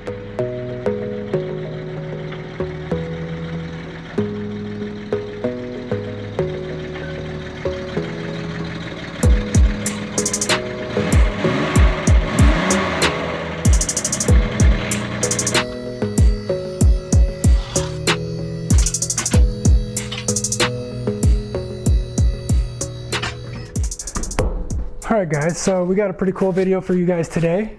Alright guys, so we got a pretty cool video for you guys today.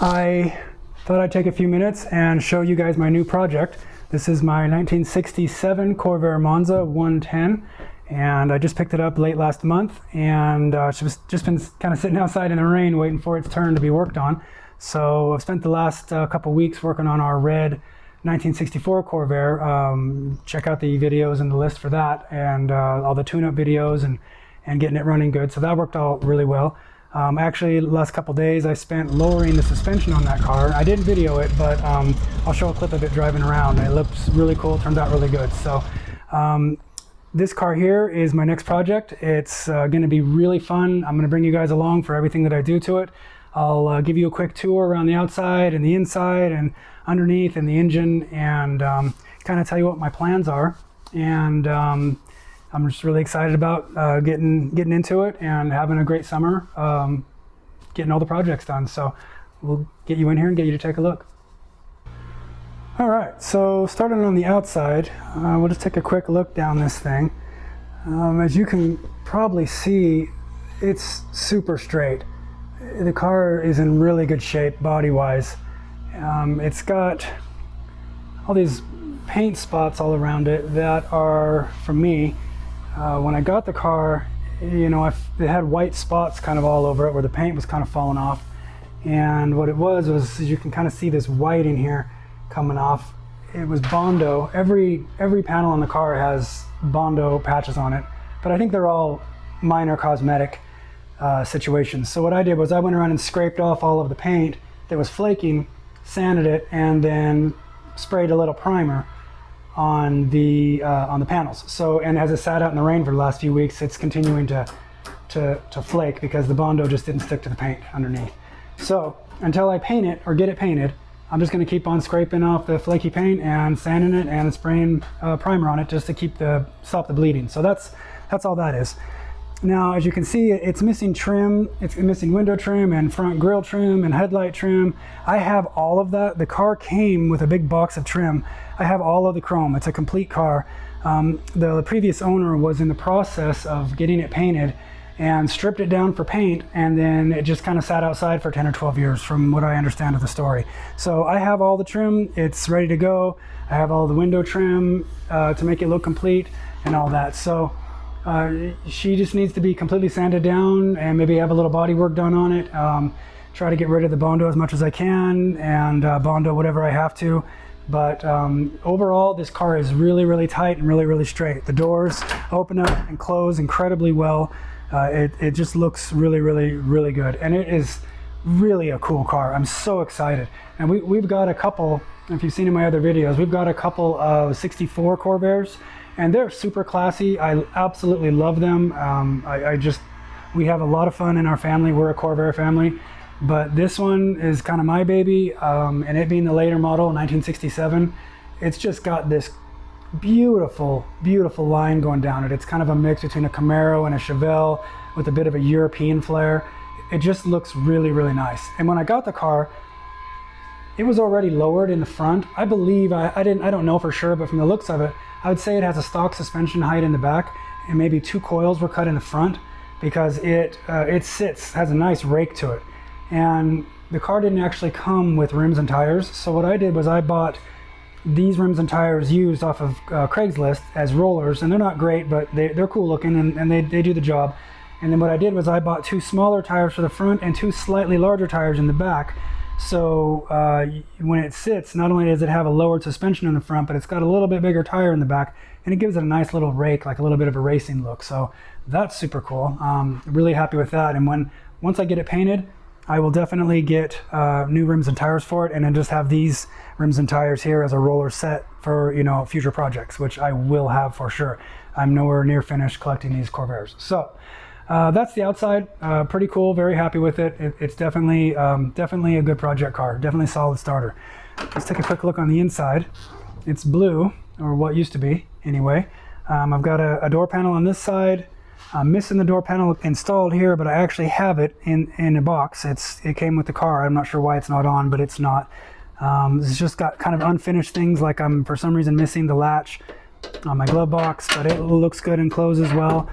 I thought I'd take a few minutes and show you guys my new project. This is my 1967 Corvair Monza 110, and I just picked it up late last month, and it's just been kind of sitting outside in the rain waiting for its turn to be worked on. So I've spent the last couple weeks working on our red 1964 Corvair. Check out the videos in the list for that, and all the tune-up videos and getting it running good. So that worked out really well. Actually, the last couple days I spent lowering the suspension on that car. I didn't video it, but I'll show a clip of it driving around. It looks really cool, turned out really good. So this car here is my next project. It's gonna be really fun. I'm gonna bring you guys along for everything that I do to it. I'll give you a quick tour around the outside and the inside and underneath and the engine, and kind of tell you what my plans are. And I'm just really excited about getting into it and having a great summer, getting all the projects done. So we'll get you in here and get you to take a look. All right, so starting on the outside, we'll just take a quick look down this thing. As you can probably see, it's super straight. The car is in really good shape body-wise. It's got all these paint spots all around it that are, for me, when I got the car, you know, it had white spots kind of all over it where the paint was kind of falling off. And what it was you can kind of see this white in here coming off. It was Bondo. Every panel on the car has Bondo patches on it, but I think they're all minor cosmetic situations. So what I did was I went around and scraped off all of the paint that was flaking, sanded it, and then sprayed a little primer on the panels. So, and as it sat out in the rain for the last few weeks, it's continuing to flake because the Bondo just didn't stick to the paint underneath. So until I paint it or get it painted, I'm just going to keep on scraping off the flaky paint and sanding it and spraying primer on it just to stop the bleeding. So that's all that is. Now, as you can see, it's missing trim. It's missing window trim and front grille trim and headlight trim. I have all of that. The car came with a big box of trim. I have all of the chrome. It's a complete car. The previous owner was in the process of getting it painted and stripped it down for paint, and then it just kind of sat outside for 10 or 12 years from what I understand of the story. So I have all the trim. It's ready to go. I have all the window trim to make it look complete and all that. So she just needs to be completely sanded down and maybe have a little body work done on it. Try to get rid of the Bondo as much as I can, and Bondo whatever I have to. But overall, this car is really, really tight and really, really straight. The doors open up and close incredibly well. It just looks really, really, really good. And it is really a cool car. I'm so excited. And we've got a couple, if you've seen in my other videos, we've got a couple of 64 Corvairs, and they're super classy. I absolutely love them. We have a lot of fun in our family. We're a Corvair family. But this one is kind of my baby, and it being the later model, 1967, it's just got this beautiful, beautiful line going down it. It's kind of a mix between a Camaro and a Chevelle with a bit of a European flair. It just looks really, really nice. And when I got the car, it was already lowered in the front. I believe, I don't know for sure, but from the looks of it, I would say it has a stock suspension height in the back, and maybe 2 coils were cut in the front, because it has a nice rake to it. And the car didn't actually come with rims and tires. So what I did was I bought these rims and tires used off of Craigslist as rollers, and they're not great, but they're cool looking, and they do the job. And then what I did was I bought 2 smaller tires for the front and 2 slightly larger tires in the back. So when it sits, not only does it have a lowered suspension in the front, but it's got a little bit bigger tire in the back, and it gives it a nice little rake, like a little bit of a racing look. So that's super cool. Really happy with that. And once I get it painted, I will definitely get new rims and tires for it, and then just have these rims and tires here as a roller set for, you know, future projects, which I will have for sure. I'm nowhere near finished collecting these Corvairs. So That's the outside. Pretty cool. Very happy with it. It's definitely definitely a good project car. Definitely a solid starter. Let's take a quick look on the inside. It's blue, or what used to be anyway. I've got a door panel on this side. I'm missing the door panel installed here, but I actually have it in a box. It came with the car. I'm not sure why it's not on, but it's not. It's just got kind of unfinished things, like I'm for some reason missing the latch on my glove box, but it looks good and closes well.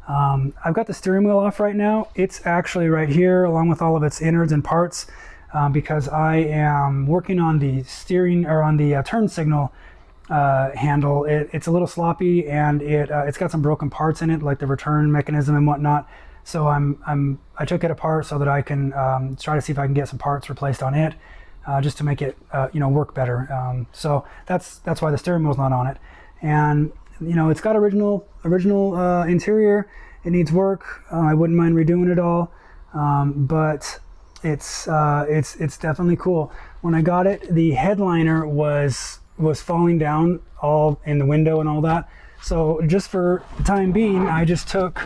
I've got the steering wheel off right now. It's actually right here along with all of its innards and parts, because I am working on the steering, or on the turn signal handle. It's a little sloppy, and it's got some broken parts in it, like the return mechanism and whatnot. So I took it apart so that I can try to see if I can get some parts replaced on it, just to make it work better. So that's why the steering wheel's not on it. And it's got original interior. It needs work. I wouldn't mind redoing it all, but it's definitely cool. When I got it, the headliner was falling down all in the window and all that. So just for the time being, I just took,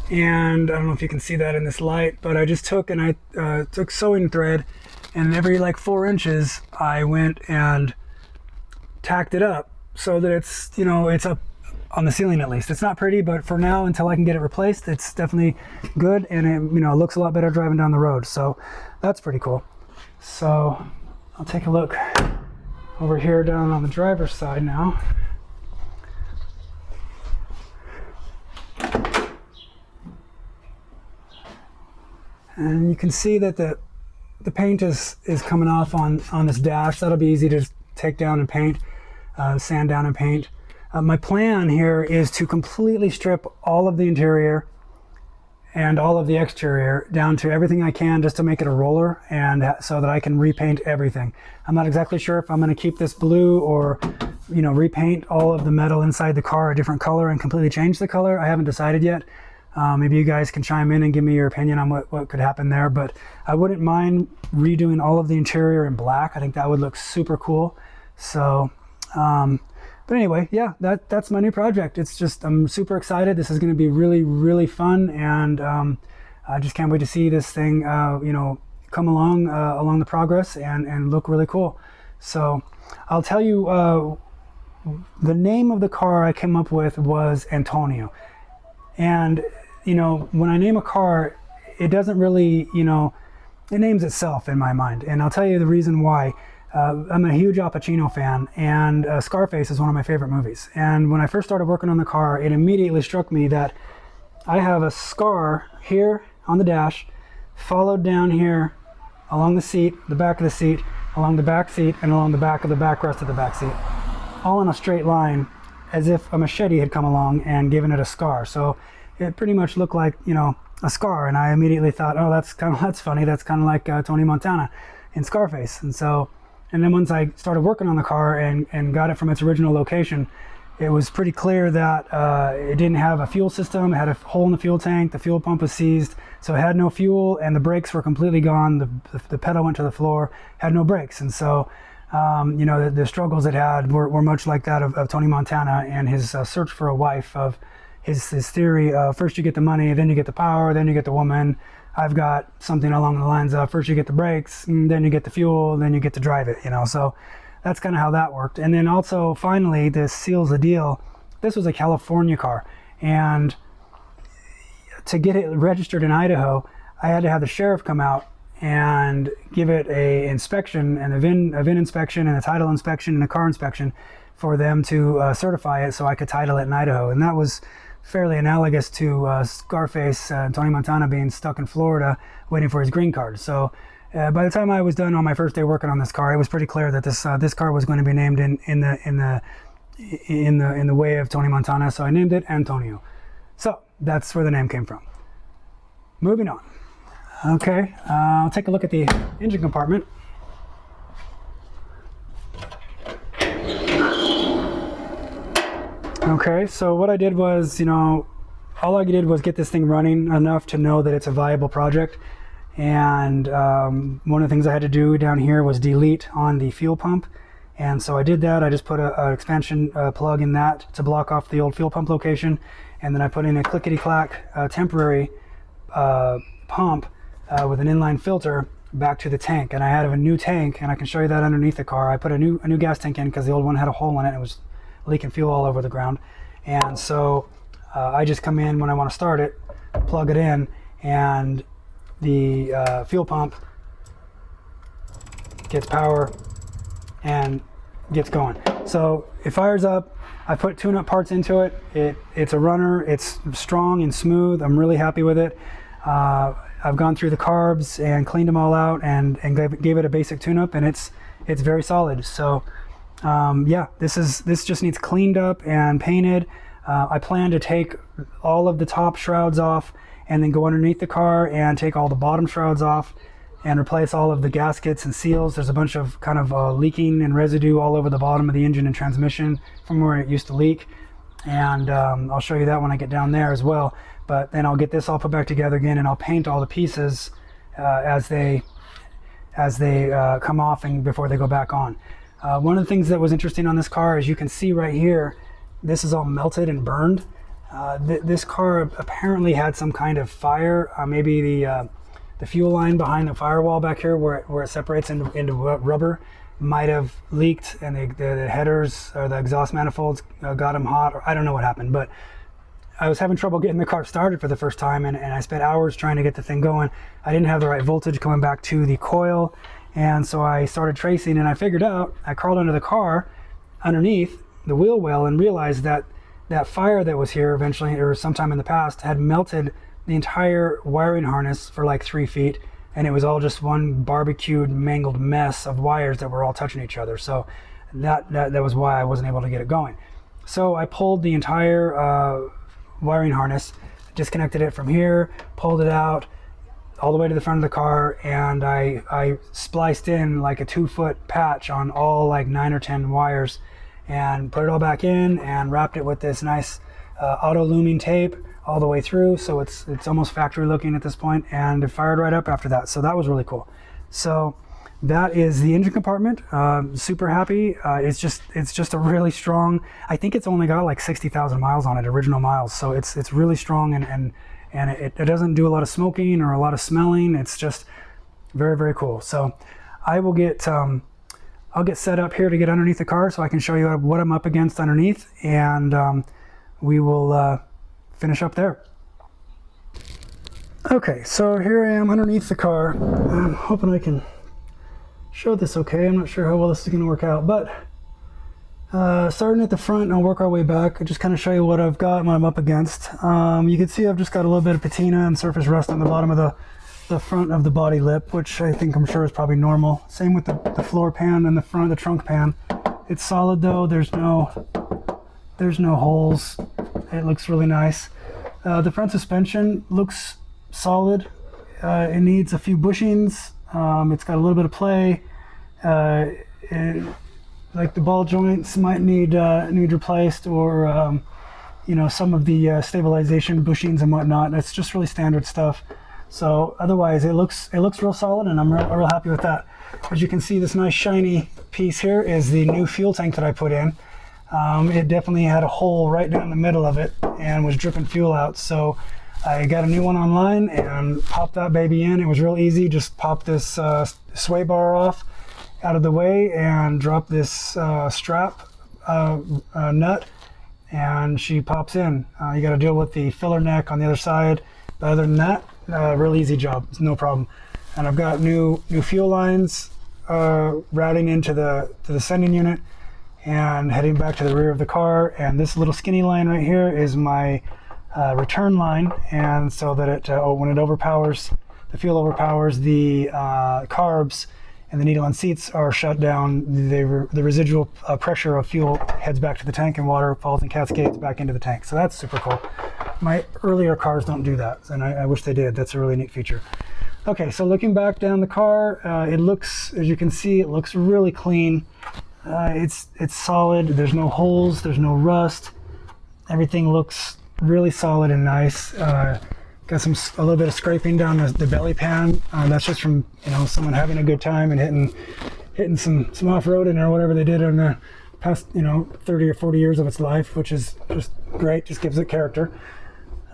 and I don't know if you can see that in this light, but I just took and I took sewing thread, and every like 4 inches I went and tacked it up so that it's up on the ceiling at least. It's not pretty, but for now, until I can get it replaced, it's definitely good, and it looks a lot better driving down the road. So that's pretty cool. So I'll take a look over here down on the driver's side now. And you can see that the paint is coming off on this dash. That'll be easy to take down and paint, sand down and paint. My plan here is to completely strip all of the interior and all of the exterior down to everything I can, just to make it a roller, and so that I can repaint everything. I'm not exactly sure if I'm going to keep this blue or repaint all of the metal inside the car a different color and completely change the color. I haven't decided yet. Maybe you guys can chime in and give me your opinion on what could happen there, but I wouldn't mind redoing all of the interior in black. I think that would look super cool. So but anyway, yeah, that's my new project. It's just, I'm super excited. This is going to be really, really fun, and I just can't wait to see this thing, come along the progress and look really cool. So I'll tell you, the name of the car I came up with was Antonio, and when I name a car, it doesn't really, it names itself in my mind, and I'll tell you the reason why. I'm a huge Al Pacino fan, and Scarface is one of my favorite movies. And when I first started working on the car, it immediately struck me that I have a scar here on the dash, followed down here along the seat, the back of the seat, along the back seat, and along the back of the backrest of the back seat, all in a straight line, as if a machete had come along and given it a scar. So it pretty much looked like, a scar, and I immediately thought, oh, that's funny. That's kind of like Tony Montana in Scarface. And then once I started working on the car and got it from its original location, it was pretty clear that it didn't have a fuel system. It had a hole in the fuel tank. The fuel pump was seized, so it had no fuel, and the brakes were completely gone. The pedal went to the floor, had no brakes. And so, the struggles it had were much like that of Tony Montana and his search for a wife, of his theory of first you get the money, then you get the power, then you get the woman. I've got something along the lines of first you get the brakes, then you get the fuel, then you get to drive it, So that's kind of how that worked. And then also, finally, this seals the deal. This was a California car, and to get it registered in Idaho, I had to have the sheriff come out and give it a inspection, and a VIN inspection, and a title inspection, and a car inspection for them to certify it so I could title it in Idaho. And that was fairly analogous to Scarface, Tony Montana being stuck in Florida waiting for his green card. So by the time I was done on my first day working on this car, it was pretty clear that this car was going to be named in the way of Tony Montana. So I named it Antonio. So that's where the name came from. Moving on. Okay, I'll take a look at the engine compartment. Okay, so what I did was, all I did was get this thing running enough to know that it's a viable project. And one of the things I had to do down here was delete on the fuel pump. And so I did that. I just put an expansion plug in that to block off the old fuel pump location. And then I put in a clickety-clack temporary pump with an inline filter back to the tank, and I had a new tank, and I can show you that underneath the car. I put a new gas tank in because the old one had a hole in it and it was leaking fuel all over the ground. And so I just come in when I want to start it, plug it in, and the fuel pump gets power and gets going. So it fires up. I put tune-up parts into it. It's a runner. It's strong and smooth. I'm really happy with it. I've gone through the carbs and cleaned them all out and gave it a basic tune-up, and it's very solid. So yeah, this just needs cleaned up and painted. I plan to take all of the top shrouds off and then go underneath the car and take all the bottom shrouds off and replace all of the gaskets and seals. There's a bunch of kind of leaking and residue all over the bottom of the engine and transmission from where it used to leak. And I'll show you that when I get down there as well. But then I'll get this all put back together again, and I'll paint all the pieces as they come off and before they go back on. One of the things that was interesting on this car is you can see right here, this is all melted and burned. This car apparently had some kind of fire, maybe the fuel line behind the firewall back here where it separates into rubber might have leaked, and the headers or the exhaust manifolds got them hot, or I don't know what happened, but I was having trouble getting the car started for the first time, and I spent hours trying to get the thing going. I didn't have the right voltage coming back to the coil, and so I started tracing, and I figured out, I crawled under the car underneath the wheel well and realized that that fire that was here eventually, or sometime in the past, had melted the entire wiring harness for like 3 feet, and it was all just one barbecued, mangled mess of wires that were all touching each other. So that was why I wasn't able to get it going. So I pulled the entire wiring harness, disconnected it from here, pulled it out all the way to the front of the car, and I spliced in like a 2-foot patch on all like 9 or 10 wires and put it all back in and wrapped it with this nice auto looming tape all the way through, so it's almost factory looking at this point, and it fired right up after that. So that was really cool. So that is the engine compartment. Super happy. It's just a really strong, I think it's only got like 60,000 miles on it, original miles. So it's really strong, and it doesn't do a lot of smoking or a lot of smelling. It's just very, very cool. So I will get, I'll get set up here to get underneath the car so I can show you what I'm up against underneath, and we will finish up there. Okay, so here I am underneath the car. I'm hoping I can show this okay. I'm not sure how well this is going to work out, but starting at the front, and I'll work our way back. I'll just kind of show you what I've got and what I'm up against. You can see I've just got a little bit of patina and surface rust on the bottom of the front of the body lip, which I'm sure is probably normal. Same with the floor pan and the front of the trunk pan. It's solid though. There's no holes. It looks really nice. The front suspension looks solid. It needs a few bushings. It's got a little bit of play. Like the ball joints might need replaced, or some of the stabilization bushings and whatnot. It's just really standard stuff. So otherwise, it looks real solid, and I'm real happy with that. As you can see, this nice shiny piece here is the new fuel tank that I put in. It definitely had a hole right down the middle of it and was dripping fuel out. So I got a new one online and popped that baby in. It was real easy. Just pop this sway bar off out of the way and drop this strap nut, and she pops in. You got to deal with the filler neck on the other side. But other than that, real easy job. It's no problem. And I've got new fuel lines routing into the sending unit and heading back to the rear of the car. And this little skinny line right here is my return line, and so that it when it overpowers, the fuel overpowers the carbs and the needle and seats are shut down, the residual pressure of fuel heads back to the tank, and water falls in cascades back into the tank. So that's super cool. My earlier cars don't do that, and I wish they did. That's a really neat feature. Okay, so looking back down the car, it looks, as you can see, it looks really clean. It's solid. There's no holes. There's no rust. Everything looks really solid and nice. Got a little bit of scraping down the belly pan. That's just from someone having a good time and hitting some off-roading or whatever they did in the past 30 or 40 years of its life, which is just great. Just gives it character.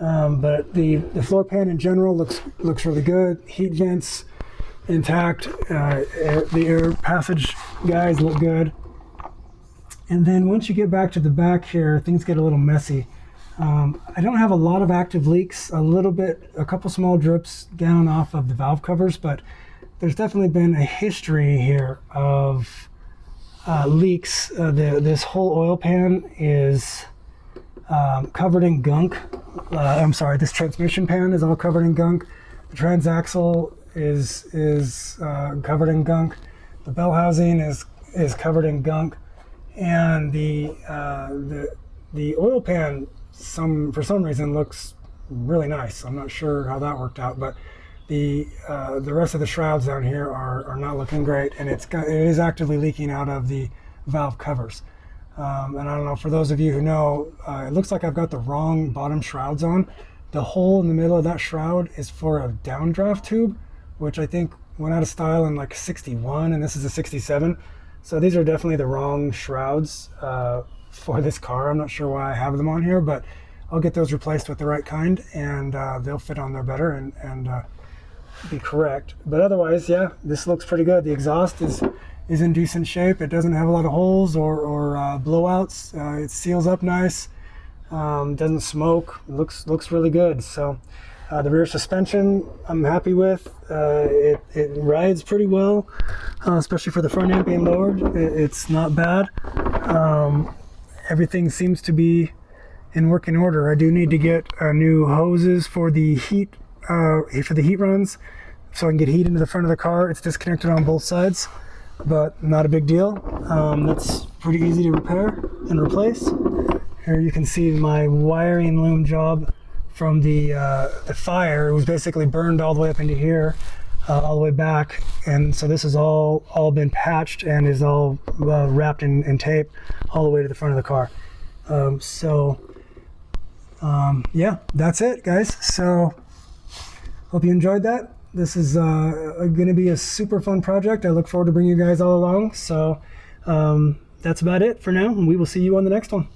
But the floor pan in general looks really good. Heat vents intact. The air passage guys look good. And then once you get back to the back here, things get a little messy. I don't have a lot of active leaks, a couple small drips down off of the valve covers, but there's definitely been a history here of leaks. This whole oil pan is covered in gunk. I'm sorry, this transmission pan is all covered in gunk. The transaxle is covered in gunk. The bell housing is covered in gunk, and the oil pan for some reason looks really nice. I'm not sure how that worked out, but the rest of the shrouds down here are not looking great, and it is actively leaking out of the valve covers. And I don't know, for those of you who know, it looks like I've got the wrong bottom shrouds on. The hole in the middle of that shroud is for a downdraft tube, which I think went out of style in like 61, and this is a 67. So these are definitely the wrong shrouds for this car. I'm not sure why I have them on here, but I'll get those replaced with the right kind, and they'll fit on there better and be correct. But otherwise, yeah, this looks pretty good. The exhaust is in decent shape. It doesn't have a lot of holes or blowouts. It seals up nice. Doesn't smoke. It looks really good. So the rear suspension I'm happy with. It rides pretty well, especially for the front end being lowered. It's not bad. Everything seems to be in working order. I do need to get new hoses for the heat runs, so I can get heat into the front of the car. It's disconnected on both sides, but not a big deal. That's pretty easy to repair and replace. Here you can see my wiring loom job from the fire. It was basically burned all the way up into here, all the way back, and so this is all been patched and is all wrapped in tape all the way to the front of the car. Yeah, that's it, guys. So hope you enjoyed that. This is going to be a super fun project. I look forward to bringing you guys all along. So that's about it for now, and we will see you on the next one.